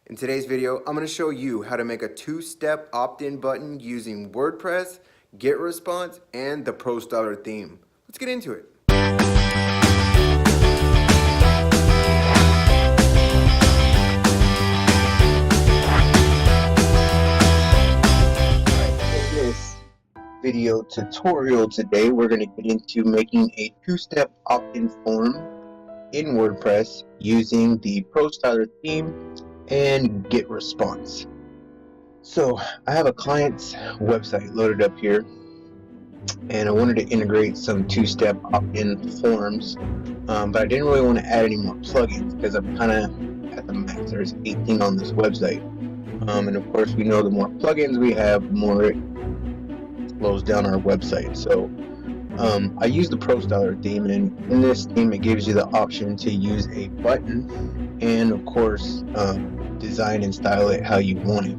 In today's video, I'm going to show you how to make a two-step opt-in button using WordPress, Getresponse, and the Prostyler theme. Let's get into it. In this video tutorial today, we're going to get into making a two-step opt-in form in WordPress using the Prostyler theme and Getresponse. So I have a client's website loaded up here, and I wanted to integrate some two-step opt-in forms, but I didn't really want to add any more plugins because I'm kind of at the max. There's 18 on this website, and of course we know the more plugins we have, the more it slows down our website. So I use the Prostyler theme, and in this theme it gives you the option to use a button and of course design and style it how you want it.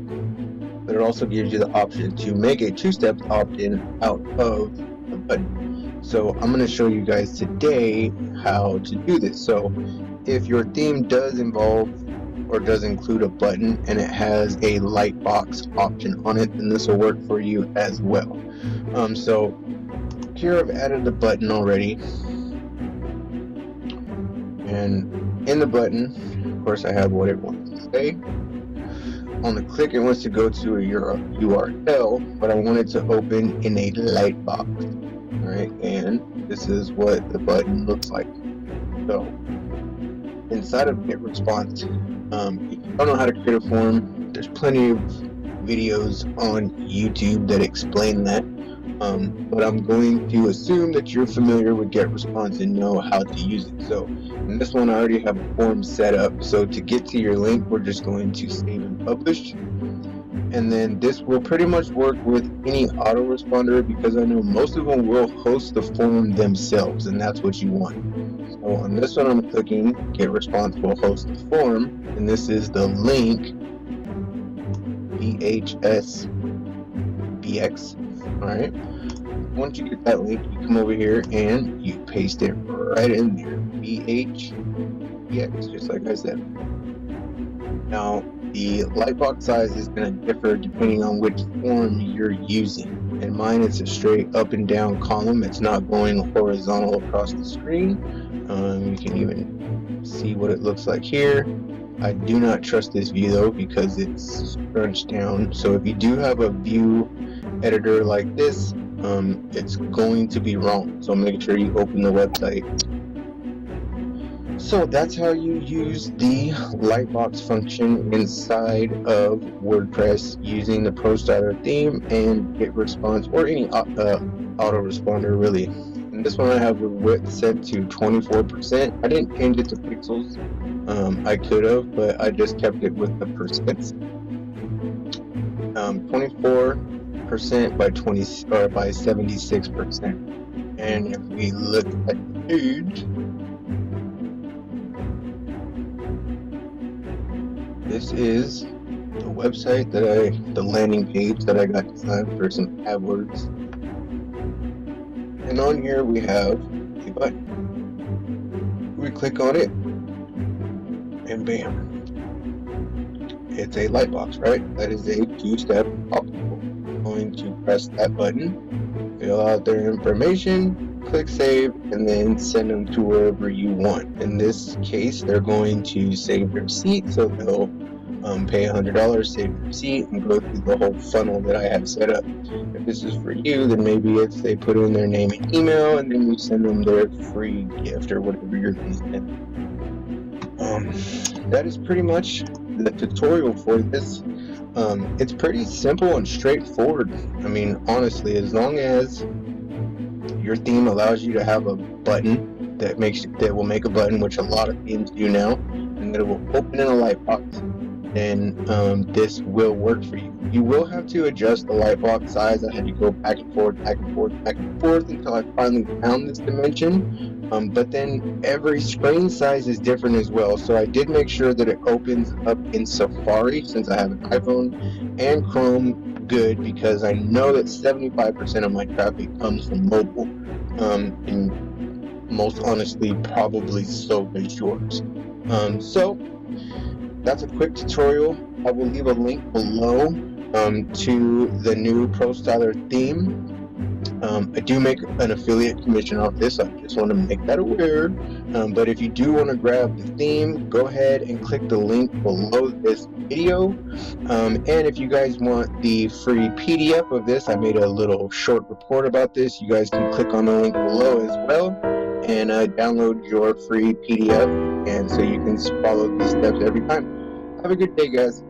But it also gives you the option to make a two-step opt-in out of the button. So I'm going to show you guys today how to do this. So if your theme does involve or does include a button and it has a lightbox option on it, then this will work for you as well. So here I've added the button already, and in the button, of course, I have what it wants to say. On the click, it wants to go to a URL, but I want it to open in a lightbox. Alright, and this is what the button looks like. So inside of Getresponse, if you don't know how to create a form, there's plenty of videos on YouTube that explain that. But I'm going to assume that you're familiar with Getresponse and know how to use it. So in this one, I already have a form set up. So to get to your link, we're just going to save and publish. And then this will pretty much work with any autoresponder, because I know most of them will host the form themselves, and that's what you want. So on this one, I'm clicking Getresponse will host the form, and this is the link VHSBX. Alright, once you get that link, you come over here and you paste it right in there. VHBX, just like I said. Now, the lightbox size is going to differ depending on which form you're using. In mine, it's a straight up and down column. It's not going horizontal across the screen. You can even see what it looks like here. I do not trust this view though, because it's scrunched down. So if you do have a view editor like this, it's going to be wrong. So make sure you open the website. So that's how you use the lightbox function inside of WordPress using the Prostyler theme and Getresponse, or any autoresponder really. And this one I have the width set to 24%. I didn't change it to pixels. I could have, but I just kept it with the percents. 24% by 76%. And if we look at the page, this is the website the landing page that I got designed for some AdWords. And on here we have a button. We click on it, and bam, it's a lightbox, right? That is a two-step opt-in. I'm going to press that button, fill out their information, click save, and then send them to wherever you want. In this case, they're going to save their receipt, so they'll pay $100, save the receipt, and go through the whole funnel that I have set up. If this is for you, then maybe it's they put in their name and email, and then you send them their free gift or whatever you're going to send. That is pretty much the tutorial for this. It's pretty simple and straightforward. I mean, honestly, as long as your theme allows you to have a button that will make a button, which a lot of themes do now, and that it will open in a lightbox, then this will work for you. You will have to adjust the lightbox size. I had to go back and forth until I finally found this dimension. But then every screen size is different as well. So I did make sure that it opens up in Safari, since I have an iPhone, and Chrome good, because I know that 75% of my traffic comes from mobile. And most honestly, probably so is yours. So that's a quick tutorial. I will leave a link below to the new Prostyler theme. I do make an affiliate commission off this. I just want to make that aware. But if you do want to grab the theme, go ahead and click the link below this video. And if you guys want the free PDF of this, I made a little short report about this. You guys can click on the link below as well and download your free PDF, and so you can follow these steps every time. Have a good day, guys.